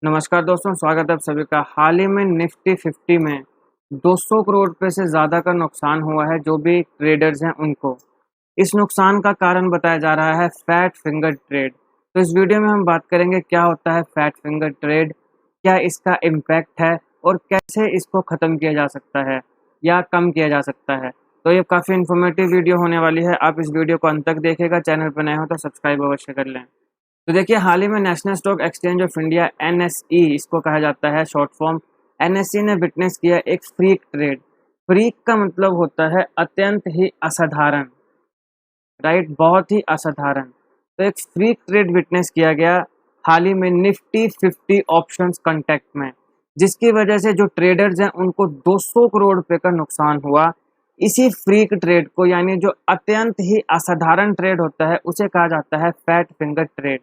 नमस्कार दोस्तों, स्वागत है आप सभी का। हाल ही में निफ्टी 50 में 200 करोड़ रुपए से ज़्यादा का नुकसान हुआ है जो भी ट्रेडर्स हैं उनको। इस नुकसान का कारण बताया जा रहा है फैट फिंगर ट्रेड। तो इस वीडियो में हम बात करेंगे क्या होता है फैट फिंगर ट्रेड, क्या इसका इम्पैक्ट है और कैसे इसको ख़त्म किया जा सकता है या कम किया जा सकता है। तो ये काफ़ी इन्फॉर्मेटिव वीडियो होने वाली है। आप इस वीडियो को अंत तक देखिएगा। चैनल पर नए हो तो सब्सक्राइब अवश्य कर लें। तो देखिए, हाल ही में national stock exchange of India NSE इसको कहा जाता है शॉर्ट फॉर्म, एनएसई ने विटनेस किया एक फ्रीक ट्रेड। फ्रीक का मतलब होता है अत्यंत ही असाधारण, राइट, बहुत ही असाधारण। तो एक फ्रीक ट्रेड विटनेस किया गया हाल ही में निफ्टी 50 ऑप्शंस कॉन्ट्रैक्ट में, जिसकी वजह से जो ट्रेडर्स हैं उनको 200 करोड़ रुपए का नुकसान हुआ। इसी फ्रीक ट्रेड को, यानी जो अत्यंत ही असाधारण ट्रेड होता है, उसे कहा जाता है फैट फिंगर ट्रेड।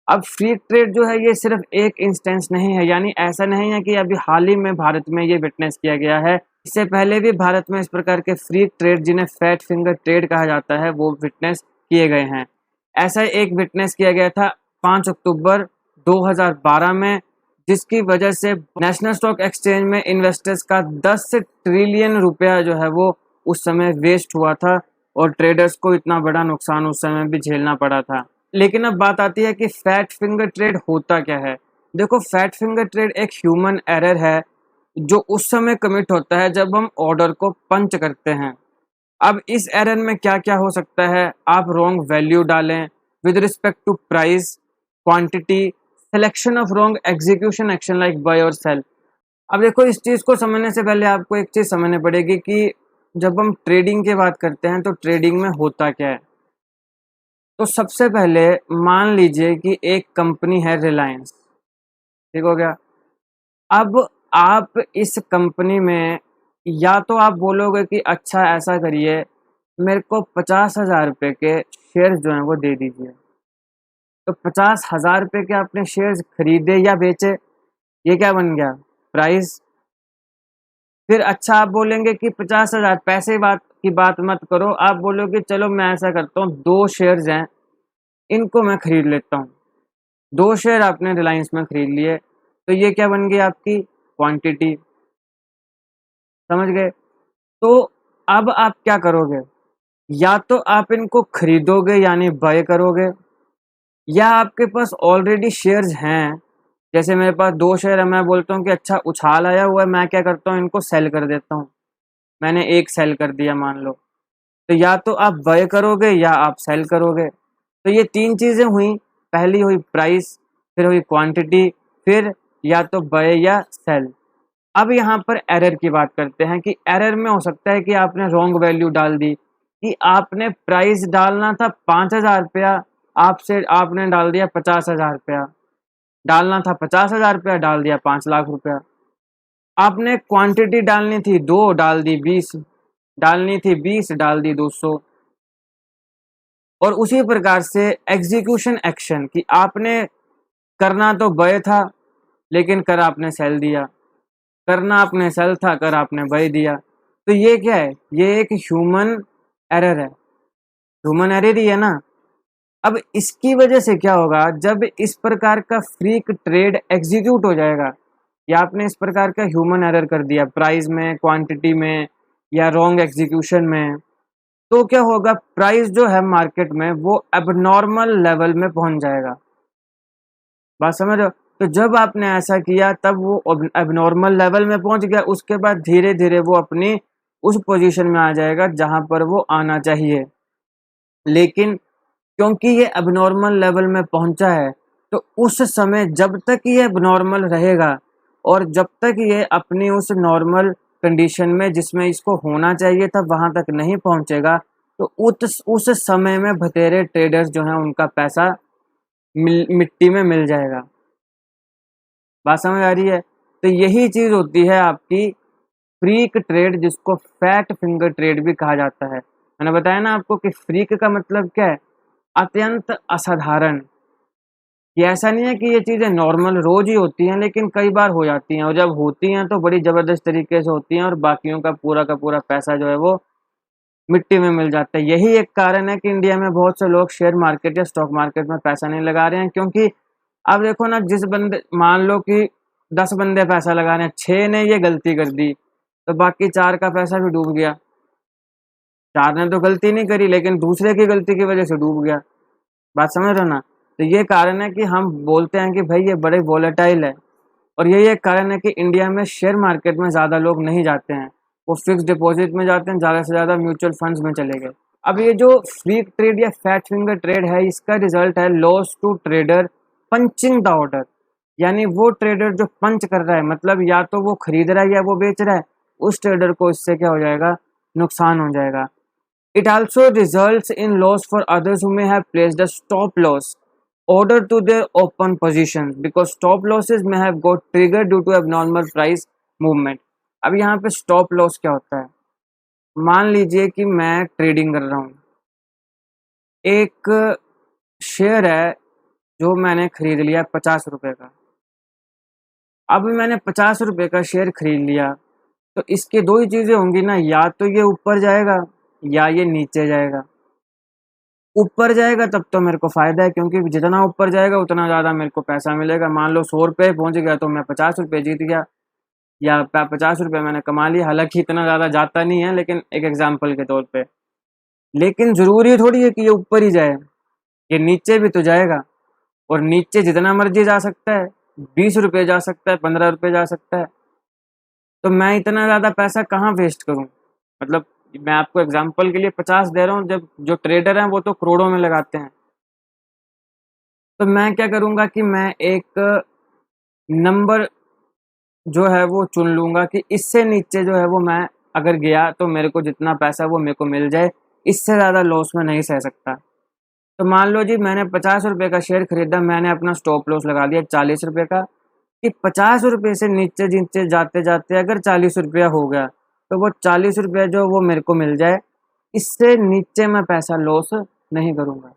अब फ्री ट्रेड जो है ये सिर्फ एक इंस्टेंस नहीं है, यानी ऐसा नहीं है कि अभी हाल ही में भारत में ये विटनेस किया गया है। इससे पहले भी भारत में इस प्रकार के फ्री ट्रेड, जिन्हें फैट फिंगर ट्रेड कहा जाता है, वो विटनेस किए गए हैं। ऐसा एक विटनेस किया गया था 5 अक्टूबर 2012 में, जिसकी वजह से नेशनल स्टॉक एक्सचेंज में इन्वेस्टर्स का 10 ट्रिलियन रुपया जो है वो उस समय वेस्ट हुआ था और ट्रेडर्स को इतना बड़ा नुकसान उस समय भी झेलना पड़ा था। लेकिन अब बात आती है कि फैट फिंगर ट्रेड होता क्या है। देखो, फैट फिंगर ट्रेड एक ह्यूमन एरर है जो उस समय कमिट होता है जब हम ऑर्डर को पंच करते हैं। अब इस एरर में क्या क्या हो सकता है, आप रॉन्ग वैल्यू डालें with respect to price, quantity, selection of wrong execution action like buy और सेल। अब देखो, इस चीज़ को समझने से पहले आपको एक चीज़ समझनी पड़ेगी कि जब हम ट्रेडिंग की बात करते हैं तो ट्रेडिंग में होता क्या है। तो सबसे पहले मान लीजिए कि एक कंपनी है रिलायंस, ठीक हो गया। अब आप इस कंपनी में, या तो आप बोलोगे कि अच्छा ऐसा करिए, मेरे को 50,000 रुपये के शेयर्स जो हैं वो दे दीजिए। तो 50,000 रुपये के आपने शेयर्स खरीदे या बेचे, ये क्या बन गया, प्राइस। फिर अच्छा आप बोलेंगे कि 50,000 पैसे की बात मत करो, आप बोलोगे चलो मैं ऐसा करता हूँ, 2 शेयर्स हैं, इनको मैं खरीद लेता हूँ। 2 शेयर आपने रिलायंस में खरीद लिए, तो ये क्या बन गई आपकी क्वांटिटी, समझ गए। तो अब आप क्या करोगे, या तो आप इनको खरीदोगे यानी बाय करोगे, या आपके पास ऑलरेडी शेयर्स हैं। जैसे मेरे पास 2 शेयर है, मैं बोलता हूँ कि अच्छा उछाल आया हुआ है, मैं क्या करता हूँ, इनको सेल कर देता हूँ। मैंने एक सेल कर दिया मान लो, तो या तो आप बाय करोगे या आप सेल करोगे। तो ये 3 चीज़ें हुई, पहली हुई प्राइस, फिर हुई क्वांटिटी, फिर या तो बाय या सेल। अब यहाँ पर एरर की बात करते हैं कि एरर में हो सकता है कि आपने रॉन्ग वैल्यू डाल दी, कि आपने प्राइस डालना था 5,000 रुपया, आपसे आपने डाल दिया 50,000 रुपया। डालना था 50,000 रुपया, डाल दिया 5 लाख रुपया। आपने क्वांटिटी डालनी थी 2, डाल दी 20। डालनी थी 20, डाल दी 200। और उसी प्रकार से एग्जीक्यूशन एक्शन, कि आपने करना तो बाय था लेकिन कर आपने सेल दिया, करना आपने सेल था, कर आपने बाय दिया। तो ये क्या है, ये एक ह्यूमन एरर है, ह्यूमन एरर ही है ना। अब इसकी वजह से क्या होगा, जब इस प्रकार का फ्रीक ट्रेड एग्जीक्यूट हो जाएगा, या आपने इस प्रकार का ह्यूमन एरर कर दिया प्राइस में, क्वांटिटी में या रॉन्ग एग्जीक्यूशन में, तो क्या होगा, प्राइस जो है मार्केट में वो एबनॉर्मल लेवल में पहुंच जाएगा। बात समझ रहे हो। तो जब आपने ऐसा किया तब वो एबनॉर्मल लेवल में पहुंच गया, उसके बाद धीरे धीरे वो अपनी उस पोजीशन में आ जाएगा जहां पर वो आना चाहिए। लेकिन क्योंकि ये एबनॉर्मल लेवल में पहुंचा है, तो उस समय जब तक ये एबनॉर्मल रहेगा और जब तक ये अपनी उस नॉर्मल कंडीशन में जिसमें इसको होना चाहिए था वहां तक नहीं पहुंचेगा, तो उस समय में बतेरे ट्रेडर्स जो हैं उनका पैसा मिट्टी में मिल जाएगा। बात समझ आ रही है। तो यही चीज होती है आपकी फ्रीक ट्रेड, जिसको फैट फिंगर ट्रेड भी कहा जाता है। मैंने बताया ना आपको कि फ्रीक का मतलब क्या है, अत्यंत असाधारण। ये ऐसा नहीं है कि ये चीज़ें नॉर्मल रोज ही होती हैं, लेकिन कई बार हो जाती हैं, और जब होती हैं तो बड़ी ज़बरदस्त तरीके से होती हैं और बाकियों का पूरा पैसा जो है वो मिट्टी में मिल जाता है। यही एक कारण है कि इंडिया में बहुत से लोग शेयर मार्केट या स्टॉक मार्केट में पैसा नहीं लगा रहे हैं, क्योंकि अब देखो ना, जिस बंदे, मान लो कि 10 बंदे पैसा लगा रहे हैं, 6 ने ये गलती कर दी, तो बाकी 4 का पैसा भी डूब गया। 4 ने तो गलती नहीं करी, लेकिन दूसरे की गलती की वजह से डूब गया। बात समझ रहे हो ना? तो ये कारण है कि हम बोलते हैं कि भाई ये बड़े वोलेटाइल है, और यही एक कारण है कि इंडिया में शेयर मार्केट में ज़्यादा लोग नहीं जाते हैं, वो फिक्स डिपॉजिट में जाते हैं, ज़्यादा से ज़्यादा म्यूचुअल फंड्स में चले गए। अब ये जो फ्रीक ट्रेड या फैट फिंगर ट्रेड है, इसका रिजल्ट है loss to trader punching the order. यानी वो ट्रेडर जो पंच कर रहा है, मतलब या तो वो खरीद रहा है या वो बेच रहा है, उस ट्रेडर को इससे क्या हो जाएगा, नुकसान हो जाएगा। It also results in loss for others who may have placed a stop loss order to their open positions because stop losses may have got triggered due to abnormal price movement। अब यहाँ पे stop loss क्या होता है? मान लीजिए कि मैं ट्रेडिंग कर रहा हूँ, एक शेयर है जो मैंने खरीद लिया 50 रुपए का। अब मैंने 50 रुपए का शेयर खरीद लिया, तो इसकी दो ही चीज़ें होंगी ना, या तो ये ऊपर जाएगा या ये नीचे जाएगा। ऊपर जाएगा तब तो मेरे को फ़ायदा है, क्योंकि जितना ऊपर जाएगा उतना ज़्यादा मेरे को पैसा मिलेगा। मान लो 100 रुपये पहुँच गया तो मैं 50 रुपये जीत गया, या 50 रुपये मैंने कमा लिया। हालाँकि इतना ज़्यादा जाता नहीं है, लेकिन एक एग्ज़ाम्पल के तौर पे। लेकिन ज़रूरी थोड़ी है कि ये ऊपर ही जाए, ये नीचे भी तो जाएगा, और नीचे जितना मर्ज़ी जा सकता है, 20 रुपये जा सकता है, 15 रुपये जा सकता है। तो मैं इतना ज़्यादा पैसा कहाँ वेस्ट करूँ? मतलब मैं आपको एग्ज़ाम्पल के लिए 50 दे रहा हूँ, जब जो ट्रेडर हैं वो तो करोड़ों में लगाते हैं। तो मैं क्या करूँगा कि मैं एक नंबर जो है वो चुन लूँगा कि इससे नीचे जो है वो मैं अगर गया तो मेरे को जितना पैसा वो मेरे को मिल जाए, इससे ज़्यादा लॉस मैं नहीं सह सकता। तो मान लो जी मैंने 50 रुपये का शेयर खरीदा, मैंने अपना स्टॉप लॉस लगा दिया 40 रुपये का, कि 50 रुपये से नीचे नीचे जाते-जाते अगर 40 रुपया हो गया, तो वो 40 रुपया जो वो मेरे को मिल जाए, इससे नीचे मैं पैसा लॉस नहीं करूँगा।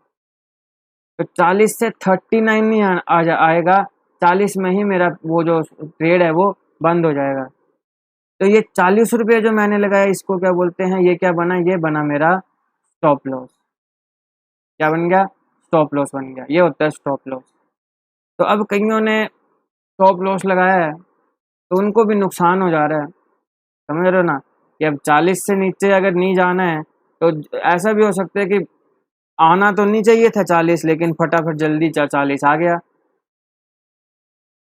तो 40 से 39 नहीं आएगा, 40 में ही मेरा वो जो ट्रेड है वो बंद हो जाएगा। तो ये 40 रुपये जो मैंने लगाया, इसको क्या बोलते हैं, ये क्या बना, ये बना मेरा स्टॉप लॉस। क्या बन गया? स्टॉप लॉस बन गया। ये होता है स्टॉप लॉस। तो अब कईयों ने स्टॉप लॉस लगाया है, तो उनको भी नुकसान हो जा रहा है। समझ रहे हो ना? कि अब 40 से नीचे अगर नहीं जाना है, तो ऐसा भी हो सकता है कि आना तो नहीं चाहिए था 40, लेकिन फटाफट जल्दी 40 आ गया।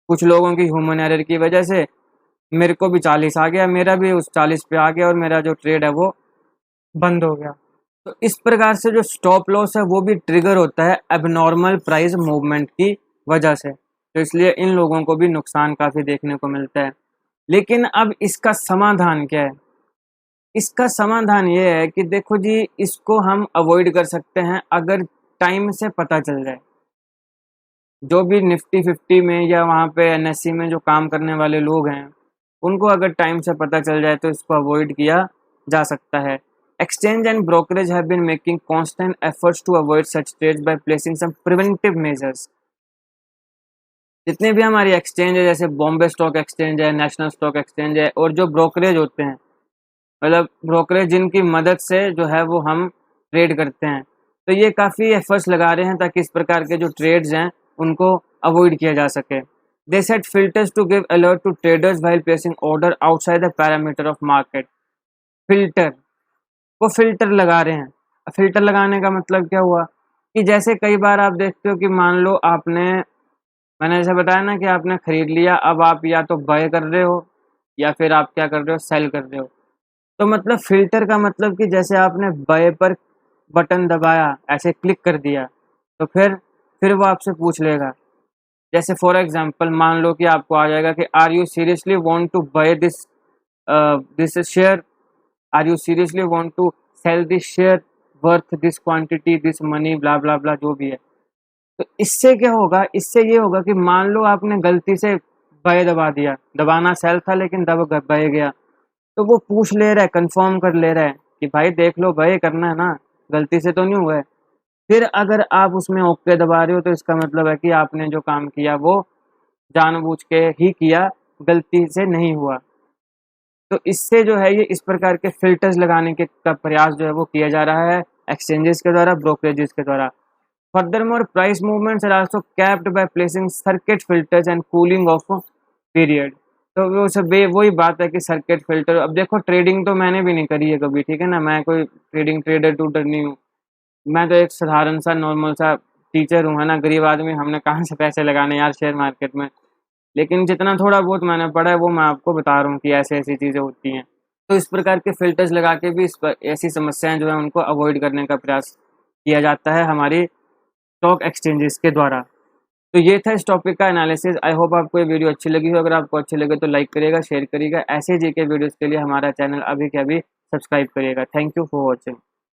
कुछ लोगों की ह्यूमन एरर की वजह से मेरे को भी 40 आ गया, मेरा भी उस 40 पे आ गया, और मेरा जो ट्रेड है वो बंद हो गया। तो इस प्रकार से जो स्टॉप लॉस है वो भी ट्रिगर होता है एबनॉर्मल प्राइस मूवमेंट की वजह से। तो इसलिए इन लोगों को भी नुकसान काफ़ी देखने को मिलता है। लेकिन अब इसका समाधान क्या है? इसका समाधान ये है कि देखो जी, इसको हम अवॉइड कर सकते हैं अगर टाइम से पता चल जाए। जो भी निफ्टी 50 में या वहाँ पे एनएससी में जो काम करने वाले लोग हैं, उनको अगर टाइम से पता चल जाए तो इसको अवॉइड किया जा सकता है। Exchange and brokerage have been making constant efforts to avoid such trades by placing some preventive measures. जितने भी हमारी एक्सचेंज है, जैसे बॉम्बे स्टॉक एक्सचेंज है, नेशनल स्टॉक एक्सचेंज है, और जो ब्रोकरेज होते हैं, मतलब ब्रोकरेज जिनकी मदद से जो है वो हम ट्रेड करते हैं, तो ये काफ़ी एफर्ट्स लगा रहे हैं ताकि इस प्रकार के जो ट्रेड्स हैं उनको अवॉइड किया जा सके। They set filters to give alert to traders while placing order outside the parameter of market. Filter, वो फिल्टर लगा रहे हैं। फिल्टर लगाने का मतलब क्या हुआ कि जैसे कई बार आप देखते हो कि मान लो आपने, मैंने जैसे बताया ना कि आपने खरीद लिया, अब आप या तो बाय कर रहे हो या फिर आप क्या कर रहे हो, सेल कर रहे हो। तो मतलब फ़िल्टर का मतलब कि जैसे आपने बाय पर बटन दबाया, ऐसे क्लिक कर दिया, तो फिर वो आपसे पूछ लेगा। जैसे फॉर एग्ज़ाम्पल मान लो कि आपको आ जाएगा कि are you seriously want to buy this share, are you seriously want to sell this share worth this quantity this money blah blah blah, जो भी है। तो इससे क्या होगा, इससे ये होगा कि मान लो आपने गलती से बाय दबा दिया, दबाना सेल था लेकिन दब बाय गया, तो वो पूछ ले रहा है, कंफर्म कर ले रहा है कि भाई देख लो, बाय करना है ना, गलती से तो नहीं हुआ है। फिर अगर आप उसमें ओके दबा रहे हो तो इसका मतलब है कि आपने जो काम किया वो जानबूझ के ही किया, गलती से नहीं हुआ। तो इससे जो है ये इस प्रकार के फ़िल्टर्स लगाने के का प्रयास जो है वो किया जा रहा है एक्सचेंजेस के द्वारा, ब्रोकरेजेस के द्वारा। Furthermore, price movements are also capped by placing circuit filters and cooling off period. तो वो सब वही बात है कि सर्किट फिल्टर, अब देखो ट्रेडिंग तो मैंने भी नहीं करी है कभी, ठीक है ना, मैं कोई ट्रेडर टूडर नहीं हूँ, मैं तो एक साधारण सा नॉर्मल सा टीचर हूँ, है ना, गरीब आदमी, हमने कहाँ से पैसे लगाने यार शेयर मार्केट में। लेकिन जितना थोड़ा बहुत मैंने पढ़ा है वो मैं आपको बता रहा हूँ कि ऐसी-ऐसी चीज़ें होती हैं। तो इस प्रकार के फ़िल्टर्स लगा के भी इस प ऐसी समस्याएँ जो हैं उनको अवॉइड करने का प्रयास किया जाता है हमारी स्टॉक एक्सचेंजेस के द्वारा। तो ये था इस टॉपिक का एनालिसिस। आई होप आपको ये वीडियो अच्छी लगी हो। अगर आपको अच्छी लगे तो लाइक करिएगा, शेयर करिएगा। ऐसे जीके वीडियोज़ के लिए हमारा चैनल अभी के अभी सब्सक्राइब करिएगा। Thank you for watching.